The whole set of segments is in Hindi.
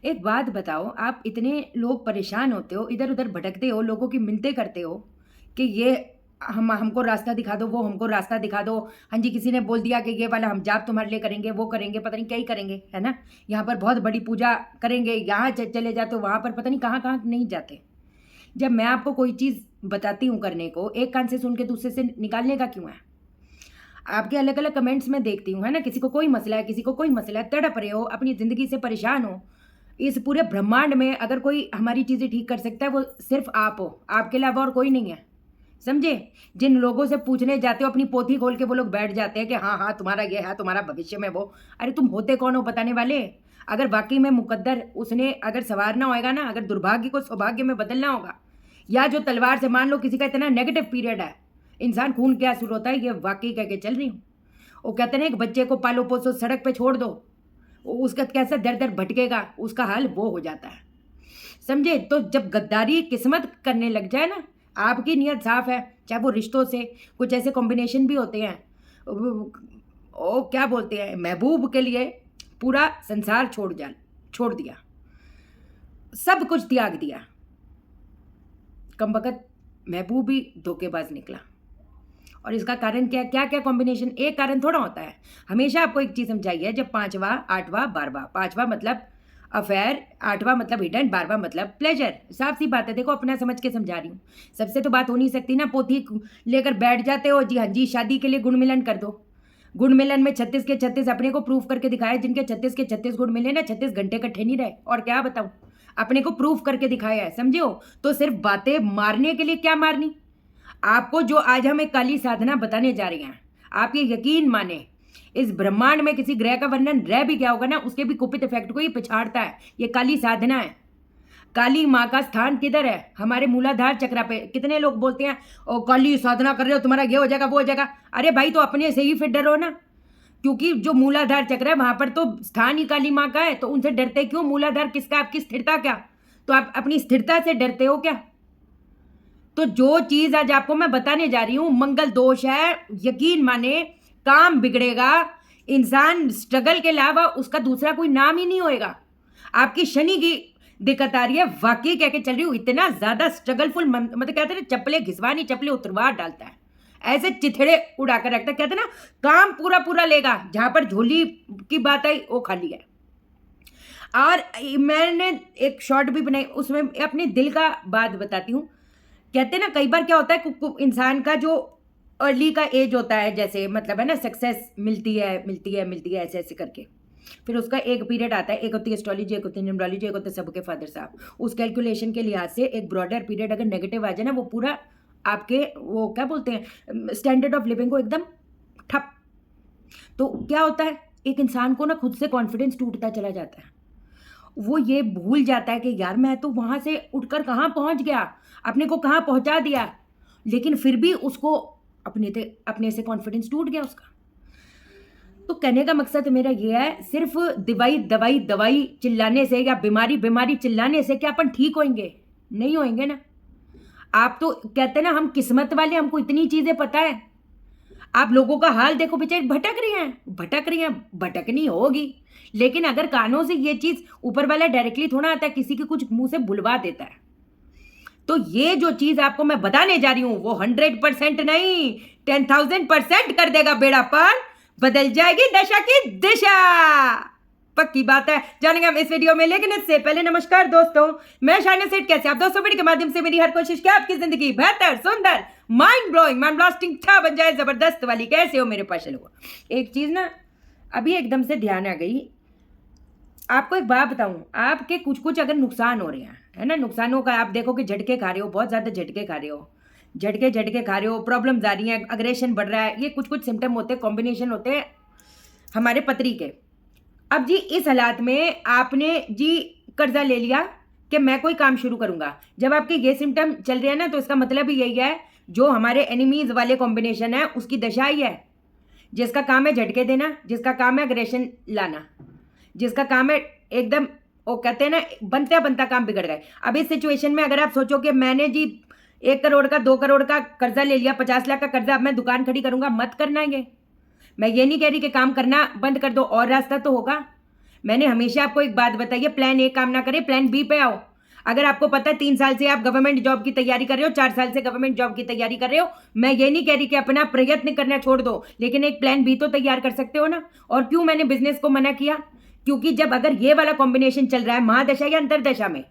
एक बात बताओ, आप इतने लोग परेशान होते हो, इधर उधर भटकते हो, लोगों की मिन्नतें करते हो कि ये हम हमको रास्ता दिखा दो, वो हमको रास्ता दिखा दो। हाँ जी, किसी ने बोल दिया कि ये वाला हम जाप तुम्हारे लिए करेंगे, वो करेंगे, पता नहीं क्या ही करेंगे, है ना। यहाँ पर बहुत बड़ी पूजा करेंगे, यहाँ चले जाते हो, वहाँ पर पता नहीं कहाँ कहाँ नहीं जाते। जब मैं आपको कोई चीज़ बताती हूँ करने को, एक कान से सुन के दूसरे से निकालने का क्यों है। आपके अलग अलग कमेंट्स में देखती हूँ, है ना, किसी को कोई मसला है, किसी को कोई मसला है, तड़प रहे हो, अपनी ज़िंदगी से परेशान हो। इस पूरे ब्रह्मांड में अगर कोई हमारी चीज़ें ठीक कर सकता है, वो सिर्फ आप हो, आपके अलावा और कोई नहीं है। समझे। जिन लोगों से पूछने जाते हो, अपनी पोथी खोल के वो लोग बैठ जाते हैं कि हाँ हाँ तुम्हारा ये है, तुम्हारा भविष्य में वो। अरे तुम होते कौन हो बताने वाले। अगर वाकई में मुकद्दर उसने अगर संवारना होएगा ना, अगर दुर्भाग्य को सौभाग्य में बदलना होगा, या जो तलवार से मान लो किसी का इतना नेगेटिव पीरियड है, इंसान खून क्या शुरू होता है, ये वाकई कह के चल रही हूँ। वो कहते हैं एक बच्चे को पालो पोसो सड़क पे छोड़ दो, उसका कैसा दर दर भटकेगा, उसका हाल वो हो जाता है। समझे। तो जब गद्दारी किस्मत करने लग जाए ना, आपकी नीयत साफ है, चाहे वो रिश्तों से कुछ ऐसे कॉम्बिनेशन भी होते हैं, वो क्या बोलते हैं, महबूब के लिए पूरा संसार छोड़ दिया, सब कुछ त्याग दिया, कमबख्त महबूब ही धोखेबाज निकला। और इसका कारण क्या क्या क्या कॉम्बिनेशन, एक कारण थोड़ा होता है। हमेशा आपको एक चीज़ समझाई है, जब पांचवा आठवां बारहवां, पांचवा मतलब अफेयर, आठवां मतलब हिडन, बारहवां मतलब प्लेजर। साफ सी बात है, देखो अपना समझ के समझा रही हूँ। सबसे तो बात हो नहीं सकती ना, पोथी लेकर बैठ जाते हो जी, हाँ जी शादी के लिए गुण मिलन कर दो। गुण मिलन में 36 के 36 अपने को प्रूफ करके दिखाए, जिनके 36 के 36 गुण मिले ना, 36 घंटे इकट्ठे नहीं रहे। और क्या बताऊं, अपने को प्रूफ करके दिखाया है, समझे हो। तो सिर्फ बातें मारने के लिए क्या मारनी। आपको जो आज हम एक काली साधना बताने जा रहे हैं, आप ये यकीन माने, इस ब्रह्मांड में किसी ग्रह का वर्णन रह भी गया होगा ना, उसके भी कुपित इफेक्ट को ये पिछाड़ता है। ये काली साधना है। काली माँ का स्थान किधर है, हमारे मूलाधार चक्र पे। कितने लोग बोलते हैं ओ काली साधना कर रहे हो, तुम्हारा ये हो जाएगा वो हो जाएगा। अरे भाई, तो अपने से ही फिर डरो ना, क्योंकि जो मूलाधार चक्र है वहां पर तो स्थान ही काली माँ का है। तो उनसे डरते क्यों, मूलाधार किसका, आपकी स्थिरता क्या। तो आप अपनी स्थिरता से डरते हो क्या। तो जो चीज आज आपको मैं बताने जा रही हूं, मंगल दोष है, यकीन माने काम बिगड़ेगा। इंसान स्ट्रगल के अलावा उसका दूसरा कोई नाम ही नहीं होएगा। आपकी शनि की दिक्कत आ रही है, वाकई कह के चल रही हूँ, इतना ज्यादा स्ट्रगलफुल, मतलब कहते हैं चप्पले घिसवानी चप्पले उतरवा डालता है, ऐसे चिथड़े उड़ाकर रखता है। कहते हैं ना, काम पूरा पूरा लेगा, जहां पर झोली की बात आई वो खाली है। और मैंने एक शॉर्ट भी बनाई, उसमें अपने दिल का बात बताती हूँ। कहते हैं ना, कई बार क्या होता है, इंसान का जो अर्ली का एज होता है, जैसे मतलब है ना, सक्सेस मिलती है ऐसे ऐसे करके, फिर उसका एक पीरियड आता है। एक होती है एस्ट्रोलॉजी, एक होती है न्यूमरोलॉजी, एक होते हैं सबके फादर साहब। उस कैलकुलेशन के लिहाज से एक ब्रॉडर पीरियड अगर नेगेटिव आ जाए ना, वो पूरा आपके वो क्या बोलते हैं, स्टैंडर्ड ऑफ लिविंग को एकदम ठप। तो क्या होता है, एक इंसान को ना खुद से कॉन्फिडेंस टूटता चला जाता है। वो ये भूल जाता है कि यार मैं तो वहां से उठकर कहाँ पहुंच गया, अपने को कहाँ पहुंचा दिया। लेकिन फिर भी उसको अपने से कॉन्फिडेंस टूट गया उसका। तो कहने का मकसद मेरा ये है, सिर्फ दवाई दवाई दवाई चिल्लाने से या बीमारी बीमारी चिल्लाने से क्या अपन ठीक होंगे, नहीं होंगे ना। आप तो कहते हैं ना, हम किस्मत वाले, हमको इतनी चीजें पता है। आप लोगों का हाल देखो, बेचारे भटक रही हैं, भटकनी होगी। लेकिन अगर कानों से ये चीज, ऊपर वाला डायरेक्टली थोड़ा आता है, किसी के कुछ मुंह से बुलवा देता है। तो ये जो चीज आपको मैं बताने जा रही हूं, वो 100% नहीं, 10,000% कर देगा बेड़ा पार, बदल जाएगी दशा की दिशा। पक्की बात है, जानेंगे हम इस वीडियो में। लेकिन इससे पहले नमस्कार दोस्तों, मैं शाइना सेठ। कैसे आप दोस्तों, वीडियो के माध्यम से मेरी हर कोशिश क्या आपकी जिंदगी बेहतर, सुंदर, माइंड ब्लोइंग, माइंड ब्लास्टिंग छा बन जाए, जबरदस्त वाली। कैसे हो मेरे पास लोगों। एक चीज ना अभी एकदम से ध्यान आ गई, आपको एक बात बताऊं, आपके कुछ कुछ अगर नुकसान हो रहे हैं, है ना, नुकसानों का आप देखो कि झटके खा रहे हो, बहुत ज्यादा झटके खा रहे हो, झटके खा रहे हो, प्रॉब्लम आ रही है, अग्रेशन बढ़ रहा है, ये कुछ कुछ सिम्टम होते हैं, कॉम्बिनेशन होते हैं हमारे पत्री के। अब जी इस हालात में आपने जी कर्जा ले लिया कि मैं कोई काम शुरू करूंगा। जब आपके ये सिम्टम चल रहे हैं ना, तो इसका मतलब ही यही है, जो हमारे एनिमीज वाले कॉम्बिनेशन है उसकी दशा ही है। जिसका काम है झटके देना, जिसका काम है अग्रेशन लाना, जिसका काम है एकदम, वो कहते हैं ना, बनता बनता काम बिगड़ गए। अब इस सिचुएशन में अगर आप सोचो कि मैंने जी 1 करोड़ का 2 करोड़ का कर्जा ले लिया, 50 लाख का कर्जा, अब मैं दुकान खड़ी करूंगा, मत करना ये। मैं ये नहीं कह रही कि काम करना बंद कर दो, और रास्ता तो होगा। मैंने हमेशा आपको एक बात बताई है, प्लान ए काम ना करे, प्लान बी पे आओ। अगर आपको पता है 3 साल से आप गवर्नमेंट जॉब की तैयारी कर रहे हो, 4 साल से गवर्नमेंट जॉब की तैयारी कर रहे हो, मैं ये नहीं कह रही कि अपना प्रयत्न करना छोड़ दो, लेकिन एक प्लान बी तो तैयार कर सकते हो ना। और क्यों मैंने बिजनेस को मना किया? क्योंकि जब अगर ये वाला कॉम्बिनेशन चल रहा है महादशा या अंतरदशा में,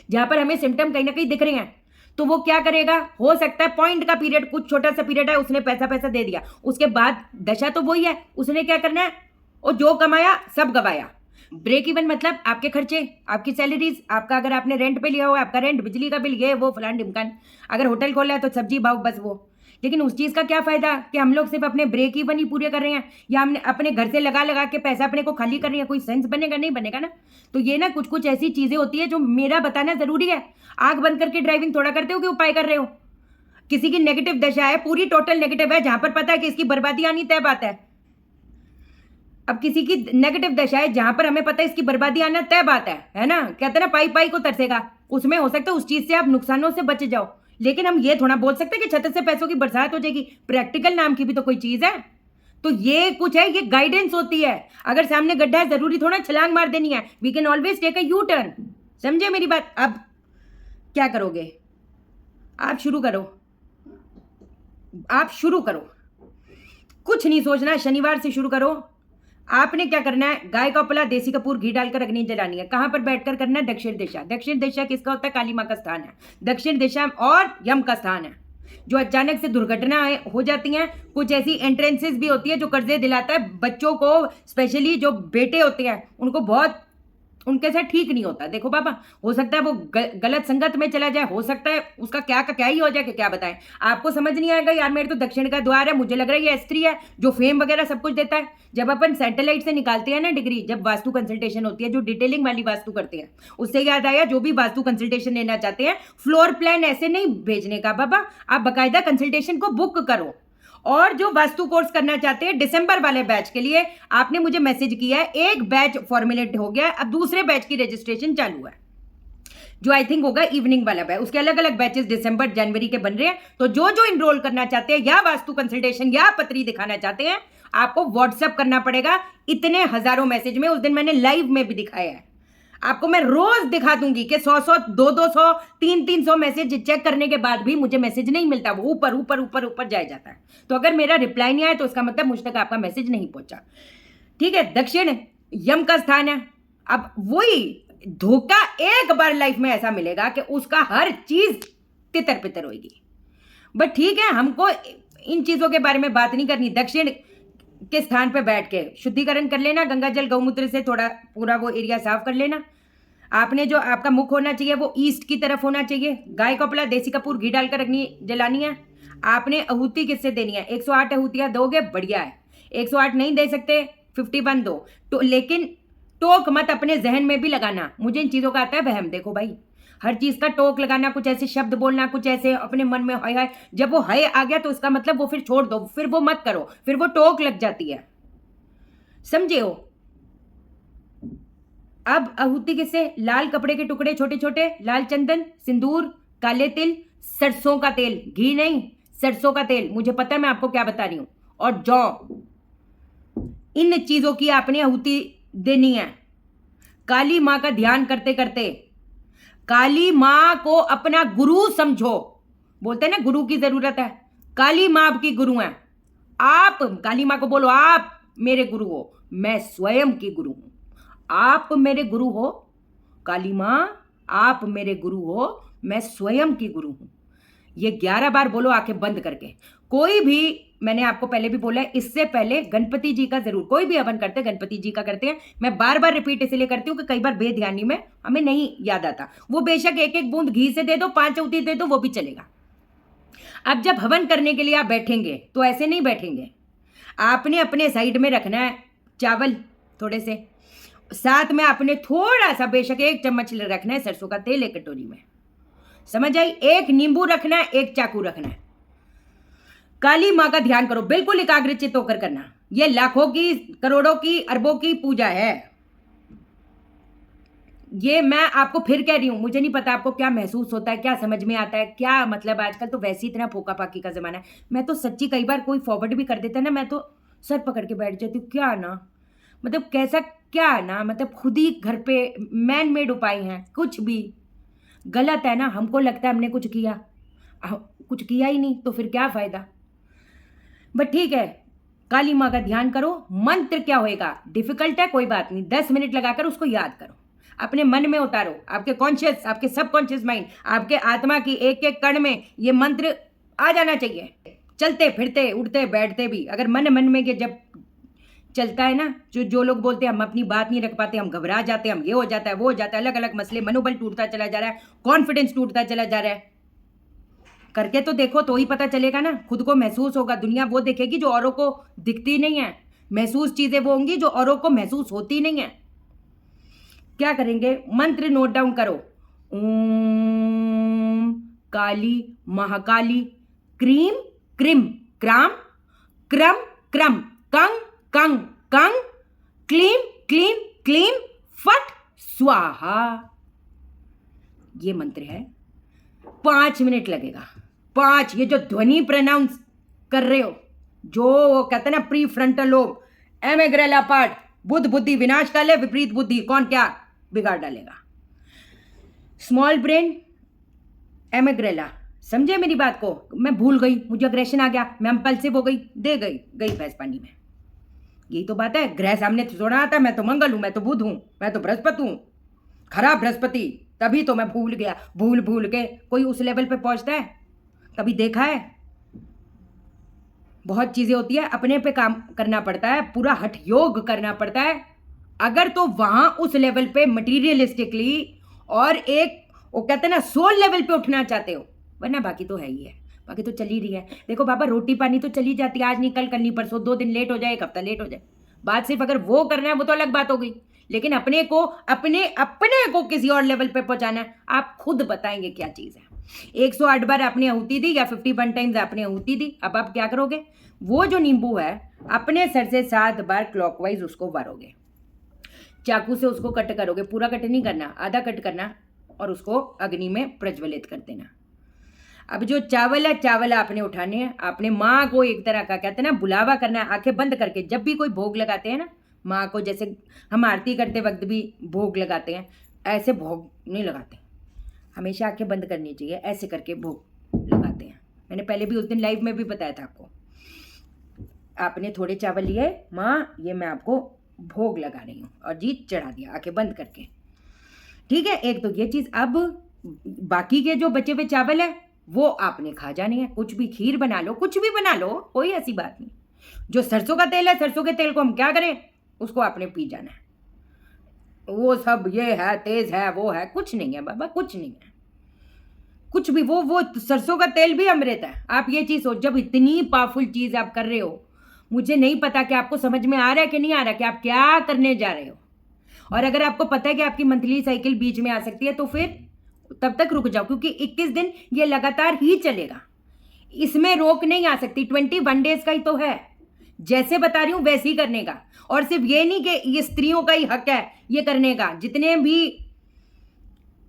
जहां पर हमें सिम्टम कहीं ना कहीं दिख रहे हैं, तो वो क्या करेगा? हो सकता है पॉइंट का पीरियड, कुछ छोटा सा पीरियड है, उसने पैसा पैसा दे दिया, उसके बाद दशा तो वही है, उसने क्या करना है? और जो कमाया सब गवाया। ब्रेक इवन मतलब आपके खर्चे, आपकी सैलरीज, आपका अगर आपने रेंट पे लिया हुआ है, आपका रेंट, बिजली का बिल, ये वो फलान ढिमकान, अगर होटल खोला है तो सब्जी भाव, बस वो। लेकिन उस चीज़ का क्या फायदा कि हम लोग सिर्फ अपने ब्रेक इवन ही पूरे कर रहे हैं, या हमने अपने घर से लगा लगा के पैसा अपने को खाली कर रहे हैं? कोई सेंस बनेगा? नहीं बनेगा ना। तो ये ना कुछ कुछ ऐसी चीज़ें होती है जो मेरा बताना ज़रूरी है। आंख बंद करके ड्राइविंग थोड़ा करते हो कि उपाय कर रहे हो। किसी की नेगेटिव दशा है, पूरी टोटल नेगेटिव है, जहां पर पता है कि इसकी बर्बादी आनी तय बात है। अब किसी की नेगेटिव दशा है जहां पर हमें पता है इसकी बर्बादी आना तय बात है ना। कहते हैं ना, पाई पाई को तरसेगा। उसमें हो सकता है उस चीज से आप नुकसानों से बच जाओ, लेकिन हम ये थोड़ा बोल सकते हैं कि छत से पैसों की बरसात हो जाएगी। प्रैक्टिकल नाम की भी तो कोई चीज है। तो ये कुछ है, ये गाइडेंस होती है। अगर सामने गड्ढा है, जरूरी थोड़ा छलांग मार देनी है। We can always take a U turn. समझे मेरी बात? अब क्या करोगे? आप शुरू करो, आप शुरू करो, कुछ नहीं सोचना, शनिवार से शुरू करो। आपने क्या करना है? गाय का उपला, देसी कपूर, घी डालकर अग्नि जलानी है। कहां पर बैठकर करना है? दक्षिण दिशा। दक्षिण दिशा किसका होता है? काली मां का स्थान है। दक्षिण दिशा और यम का स्थान है। जो अचानक से दुर्घटनाएं हो जाती हैं, कुछ ऐसी एंट्रेंसेस भी होती है जो कर्जे दिलाता है बच्चों को, स्पेशली जो बेटे होते हैं उनको बहुत, उनके साथ ठीक नहीं होता। देखो बाबा, हो सकता है वो गलत संगत में चला जाए, हो सकता है उसका क्या का क्या ही हो जाए कि क्या बताएं। आपको समझ नहीं आएगा यार, मेरे तो दक्षिण का द्वार है, मुझे लग रहा है ये स्त्री है जो फेम वगैरह सब कुछ देता है। जब अपन सैटेलाइट से निकालते हैं ना डिग्री, जब वास्तु कंसल्टेशन होती है, जो डिटेलिंग वाली वास्तु करते हैं, उससे याद आया, जो भी वास्तु कंसल्टेशन लेना चाहते हैं, फ्लोर प्लान ऐसे नहीं भेजने का बाबा, आप बाकायदा कंसल्टेशन को बुक करो। और जो वास्तु कोर्स करना चाहते हैं दिसंबर वाले बैच के लिए, आपने मुझे मैसेज किया है, एक बैच फॉर्मुलेट हो गया, अब दूसरे बैच की रजिस्ट्रेशन चालू है, जो आई थिंक होगा इवनिंग वाला बैच। उसके अलग अलग बैचेस दिसंबर जनवरी के बन रहे हैं। तो जो जो इनरोल करना चाहते हैं, या वास्तु कंसल्टेशन या पत्री दिखाना चाहते हैं, आपको व्हाट्सएप करना पड़ेगा। इतने हजारों मैसेज में, उस दिन मैंने लाइव में भी दिखाया है, आपको मैं रोज दिखा दूंगी कि 100 200 300 मैसेज चेक करने के बाद भी मुझे मैसेज नहीं मिलता, वो ऊपर ऊपर ऊपर ऊपर जाया जाता है। तो अगर मेरा रिप्लाई नहीं आया तो उसका मतलब मुझ तक आपका मैसेज नहीं पहुंचा। ठीक है, दक्षिण यम का स्थान है। अब वही धोखा एक बार लाइफ में ऐसा मिलेगा कि उसका हर चीज तितर पितर होगी। बट ठीक है, हमको इन चीजों के बारे में बात नहीं करनी। दक्षिण के स्थान पे बैठ के शुद्धिकरण कर लेना, गंगा जल गौमूत्र से थोड़ा पूरा वो एरिया साफ कर लेना। आपने जो आपका मुख होना चाहिए वो ईस्ट की तरफ होना चाहिए। गाय का उपला, देसी कपूर, घी डालकर अग्नि जलानी है। आपने आहूति किससे देनी है? 108 आहूतियां दोगे, बढ़िया है। 108 नहीं दे सकते, 51 दो तो, लेकिन टोक मत अपने जहन में भी लगाना। मुझे इन चीजों का आता है वहम। देखो भाई, हर चीज का टोक लगाना, कुछ ऐसे शब्द बोलना, कुछ ऐसे अपने मन में हाय हाय, जब वो हाय आ गया तो उसका मतलब वो फिर छोड़ दो, फिर वो मत करो, फिर वो टोक लग जाती है। समझे हो? अब आहूति किससे? लाल कपड़े के टुकड़े छोटे छोटे, लाल चंदन, सिंदूर, काले तिल, सरसों का तेल, घी नहीं, सरसों का तेल, मुझे पता है मैं आपको क्या बता रही हूं, और जौ। इन चीजों की आपने आहूति देनी है। काली मां का ध्यान करते करते, काली मां को अपना गुरु समझो। बोलते हैं ना गुरु की जरूरत है, काली मां आपकी गुरु है। आप काली मां को बोलो, आप मेरे गुरु हो, मैं स्वयं की गुरु हूं। आप मेरे गुरु हो काली मां, आप मेरे गुरु हो, मैं स्वयं की गुरु हूं। ये 11 बार बोलो आंखें बंद करके। कोई भी, मैंने आपको पहले भी बोला है, इससे पहले गणपति जी का जरूर, कोई भी हवन करते हैं गणपति जी का करते हैं। मैं बार बार रिपीट इसलिए करती हूँ कि कई बार बेध्यानी में हमें नहीं याद आता। वो बेशक एक एक बूंद घी से दे दो, 5 आहूति दे दो, वो भी चलेगा। अब जब हवन करने के लिए आप बैठेंगे तो ऐसे नहीं बैठेंगे। आपने अपने साइड में रखना है चावल थोड़े से, साथ में आपने थोड़ा सा, बेशक 1 चम्मच रखना है सरसों का तेल, 1 कटोरी में। समझ आई? 1 नींबू रखना है, 1 चाकू रखना है। काली मां का ध्यान करो, बिल्कुल एकाग्रचित होकर करना। ये लाखों की, करोड़ों की, अरबों की पूजा है। ये मैं आपको फिर कह रही हूं, मुझे नहीं पता आपको क्या महसूस होता है, क्या समझ में आता है, क्या मतलब। आजकल तो वैसे ही इतना फोका फाकी का जमाना है। मैं तो सच्ची, कई बार कोई फॉरवर्ड भी कर देता है ना, मैं तो सर पकड़ के बैठ जाती हूँ। क्या ना, मतलब कैसा क्या ना, मतलब खुद ही घर पे मैन मेड उपाय हैं, कुछ भी गलत है ना। हमको लगता है हमने कुछ किया, कुछ किया ही नहीं तो फिर क्या फायदा। बट ठीक है, काली माँ का ध्यान करो। मंत्र क्या होएगा, डिफिकल्ट है कोई बात नहीं, 10 मिनट लगाकर उसको याद करो, अपने मन में उतारो, आपके कॉन्शियस, आपके सबकॉन्शियस माइंड, आपके आत्मा की एक एक कण में ये मंत्र आ जाना चाहिए। चलते फिरते उठते बैठते भी अगर मन मन में ये जब चलता है ना, जो लोग बोलते हैं हम अपनी बात नहीं रख पाते, हम घबरा जाते हैं, हम ये हो जाता है वो हो जाता है, अलग अलग मसले, मनोबल टूटता चला जा रहा है, कॉन्फिडेंस टूटता चला जा रहा है, करके तो देखो तो ही पता चलेगा ना, खुद को महसूस होगा। दुनिया वो देखेगी जो औरों को दिखती नहीं है, महसूस चीजें वो होंगी जो औरों को महसूस होती नहीं है। क्या करेंगे, मंत्र नोट डाउन करो। ओम काली महाकाली क्रीम क्रीम क्राम क्रम क्रम कंग कंग कंग क्लीम क्लीम क्लीम फट स्वाहा। ये मंत्र है, 5 मिनट लगेगा। 5, ये जो ध्वनि प्रोनाउंस कर रहे हो, जो कहते हैं ना prefrontal lobe, amygdala part, बुद्ध बुद्धि विनाश काले विपरीत बुद्धि कौन क्या बिगाड़ डालेगा। स्मॉल ब्रेन एमेग्रेला, समझे मेरी बात को। मैं भूल गई, मुझे अग्रेशन आ गया, मैं इंपल्सिव हो गई, दे गई भैंस पानी में। यही तो बात है, ग्रह सामने थोड़ा आता, मैं तो मंगल हूं, मैं तो बुध हूं, मैं तो बृहस्पति हूं, खराब बृहस्पति, तभी तो मैं भूल गया। भूल के कोई उस लेवल पे पहुंचता है, कभी देखा है? बहुत चीजें होती है, अपने पे काम करना पड़ता है, पूरा हठ योग करना पड़ता है, अगर तो वहां उस लेवल पे मटीरियलिस्टिकली और एक वो कहते हैं ना सोल लेवल पे उठना चाहते हो, वरना बाकी तो है ही है, बाकी तो चल ही रही है। देखो बाबा, रोटी पानी तो चली जाती है, आज नहीं कल नहीं परसों, 2 दिन लेट हो जाए, 1 हफ्ता लेट हो जाए, बात सिर्फ अगर वो करना है वो तो अलग बात हो गई, लेकिन अपने को किसी और लेवल पे पहुंचाना है, आप खुद बताएंगे क्या चीज है। 108 बार आपने आहुति दी या 51 टाइम्स आपने आहुति दी, अब आप क्या करोगे, वो जो नींबू है अपने सर से 7 बार क्लॉकवाइज उसको वारोगे, चाकू से उसको कट करोगे, पूरा कट नहीं करना, आधा कट करना, और उसको अग्नि में प्रज्वलित कर देना। अब जो चावल है, चावल आपने उठाने हैं, आपने माँ को एक तरह का कहते हैं ना बुलावा करना है, आंखें बंद करके। जब भी कोई भोग लगाते हैं ना माँ को, जैसे हम आरती करते वक्त भी भोग लगाते हैं, ऐसे भोग नहीं लगाते, हमेशा आंखें बंद करनी चाहिए, ऐसे करके भोग लगाते हैं। मैंने पहले भी उस दिन लाइव में भी बताया था आपको। आपने थोड़े चावल लिए, माँ ये मैं आपको भोग लगा रही हूँ, और जी चढ़ा दिया आंखें बंद करके, ठीक है। एक तो ये चीज। अब बाकी के जो बचे हुए चावल है वो आपने खा जाने हैं, कुछ भी खीर बना लो, कुछ भी बना लो, कोई ऐसी बात नहीं। जो सरसों का तेल है, सरसों के तेल को हम क्या करें, उसको आपने पी जाना है। वो सब ये है तेज है वो है, कुछ नहीं है बाबा, कुछ नहीं है, कुछ भी। वो सरसों का तेल भी अमृत है। आप ये चीज सोच, जब इतनी पावरफुल चीज आप कर रहे हो, मुझे नहीं पता कि आपको समझ में आ रहा है कि नहीं आ रहा कि आप क्या करने जा रहे हो। और अगर आपको पता है कि आपकी मंथली साइकिल बीच में आ सकती है, तो फिर तब तक रुक जाओ, क्योंकि 21 दिन ये लगातार ही चलेगा, इसमें रोक नहीं आ सकती। 21 डेज का ही तो है, जैसे बता रही हूं वैसे ही करने का। और सिर्फ ये नहीं कि ये स्त्रियों का ही हक है ये करने का, जितने भी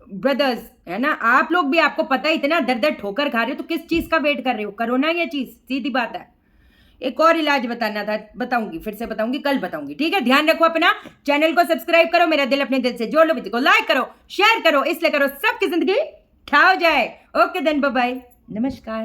ब्रदर्स है ना, आप लोग भी, आपको पता है इतना दर दर ठोकर खा रहे हो, तो किस चीज का वेट कर रहे हो, करो ना ये चीज, सीधी बात है। एक और इलाज बताना था, बताऊंगी, फिर से बताऊंगी, कल बताऊंगी, ठीक है। ध्यान रखो अपना, चैनल को सब्सक्राइब करो, मेरा दिल अपने दिल से जोड़ लो, वीडियो को लाइक करो, शेयर करो, इसलिए करो सबकी जिंदगी ठा हो जाए। ओके देन, बाय बाय, नमस्कार।